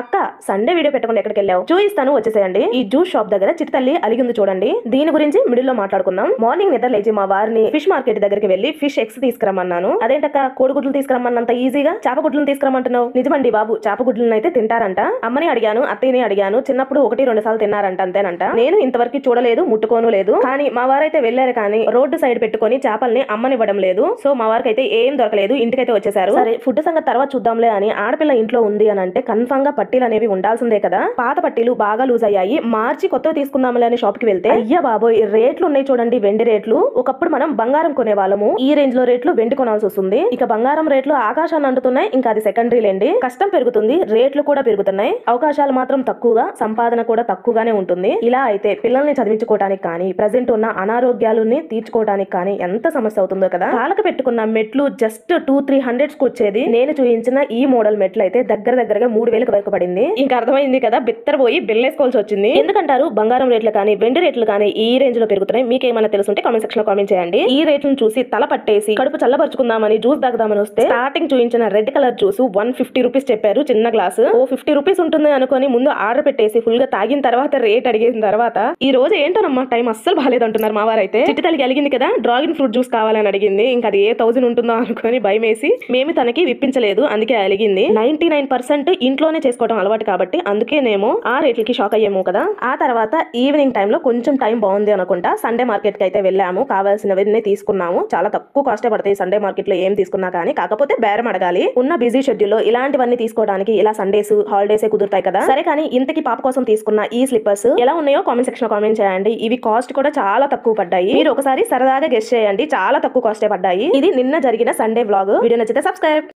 అక్క Sunday video పెట్టకుండా ఎక్కడికి వెళ్ళావు? చూయిస్తాను వచ్చేసేయండి. ఈ జ్యూస్ షాప్ దగ్గర చిట్టి తల్లి అలిగింది చూడండి. దీని గురించి మిడిల్ లో మాట్లాడుకుందాం. మార్నింగ్ నిద్ర లేచి మా వారిని ఫిష్ మార్కెట్ దగ్గరికి వెళ్లి ఫిష్ ఎగ్స్ తీసుకురమ్మన్నాను. అదేంటక్క కోడిగుడ్లు తీసుకురమ్మన్నంత ఈజీగా చేప గుడ్లను తీసుకురమ్మంటున్నావు? నిజమండి బాబు, చేప గుడ్లను అయితే తింటారంట. అమ్మని అడిగాను, అత్తయ్యని అడిగాను. చిన్నప్పుడు 1-2 సార్లు తిన్నారంట, అంతేనంట. నేను ఇంతవరకు చూడలేదు, ముట్టుకోను లేదు. కానీ మా వారైతే వెళ్లారు కానీ రోడ్డు సైడ్ పెట్టుకొని చేపల్ని అమ్మనివ్వడం లేదు. సో మా వారికి అయితే ఏం దొరకలేదు, ఇంటికైతే వచ్చేసారు. సరే ఫుడ్ సంగతి తర్వాత చూద్దాంలే అని ఆడపిల్ల ఇంట్లో ఉంది అని అంటే కన్ఫర్మ్ గా పట్టీలు అనేవి ఉండాల్సిందే కదా. పాత పట్టీలు బాగా లూజ్ అయ్యాయి, మార్చి కొత్తవి తీసుకుందాంలే అని షాప్ కి వెళ్తే అయ్యా బాబోయ్ రేట్లు ఉన్నాయి చూడండి, వెండి రేట్లు. ఒకప్పుడు మనం బంగారం కొనే వాళ్ళము, ఈ రేంజ్ లో రేట్లు వెండి కొనాల్సి వస్తుంది. ఇక బంగారం రేట్లు ఆకాశాన్ని అంటున్నాయి. ఇంకా అది సెకండరీ లేండి. కష్టం పెరుగుతుంది, రేట్లు కూడా పెరుగుతున్నాయి. అవకాశాలు మాత్రం తక్కువగా, సంపాదన కూడా తక్కువగానే ఉంటుంది. ఇలా అయితే పిల్లల్ని చదివించుకోవడానికి కానీ ప్రెసెంట్ ఉన్న అనారోగ్యాలని తీర్చుకోవడానికి కానీ ఎంత సమస్య అవుతుందో కదా. కాళ్ళకు పెట్టుకున్న మెట్లు జస్ట్ 200-300 కు వచ్చేది. నేను చూపించిన ఈ మోడల్ మెట్లు అయితే దగ్గరగా 3000 వరకు పడింది. ఇంకా అర్థమైంది కదా, బిత్తరపోయి బిల్లేసుకోవాల్సి వచ్చింది. ఎందుకంటారు బంగారం రేట్లు కానీ వెండి రేట్లు కానీ ఈ రేంజ్ లో పెరుగుతున్నాయి. మీకేమైనా తెలుసుంటే కామెంట్ సెక్షన్ లో కామెంట్ చేయండి. ఈ రేట్లను చూసి తల పట్టేసి కడుపు చల్లబరుచుకుందామని జ్యూస్ తాగుదామని వస్తే స్టార్టింగ్ చూపించిన రెడ్ కలర్ జ్యూస్ 150 రూపీస్ చెప్పారు. చిన్న గ్లాస్ 50 రూపీస్ ఉంటుంది అనుకుని ముందు ఆర్డర్ పెట్టేసి ఫుల్ గా తాగిన తర్వాత రేట్ అడిగిన తర్వాత ఈ రోజు ఏంటోనమ్మా టైం అస్సలు బాగాలేదు అంటున్నారు మా వారైతే. చిట్టి తల్లికి అలిగింది కదా, డ్రాగన్ ఫ్రూట్ జ్యూస్ కావాలని అడిగింది. ఇంకా అది ఏ 1000 ఉంటుందో అనుకుని భయం వేసి మేము తనకి విప్పించలేదు, అందుకే అలిగింది. 99% ఇంట్లోనే చేసుకోవడం అలవాటు కాబట్టి అందుకేనేమో ఆ రేట్లకి షాక్ అయ్యాము కదా. ఆ తర్వాత ఈవినింగ్ టైమ్ లో కొంచెం టైం బాగుంది అనుకుంటా సండే మార్కెట్ కి అయితే వెళ్ళాము. కావాల్సినవన్నీ తీసుకున్నాము. చాలా తక్కువ కాస్టే పడతాయి సండే మార్కెట్ లో ఏం తీసుకున్నా కానీ. కాకపోతే బేరం అడగాలి. ఉన్న బిజీ షెడ్యూల్ లో ఇలాంటివన్నీ తీసుకోవడానికి ఇలా సండేస్ హాలిడేస్ కుదురుతాయి కదా. సరే కానీ ఇంతకి పాప కోసం తీసుకున్న ఈ స్లిప్పర్స్ ఎలా ఉన్నాయో కామెంట్ సెక్షన్ లో కామెంట్ చేయండి. ఇవి కాస్ట్ కూడా చాలా తక్కువ పడ్డాయి. మీరు ఒకసారి సరదాగా గెస్ చేయండి, చాలా తక్కువ కాస్టే పడ్డాయి. ఇది నిన్న జరిగిన సండే వ్లాగ్. వీడియో నచ్చితే సబ్స్క్రైబ్.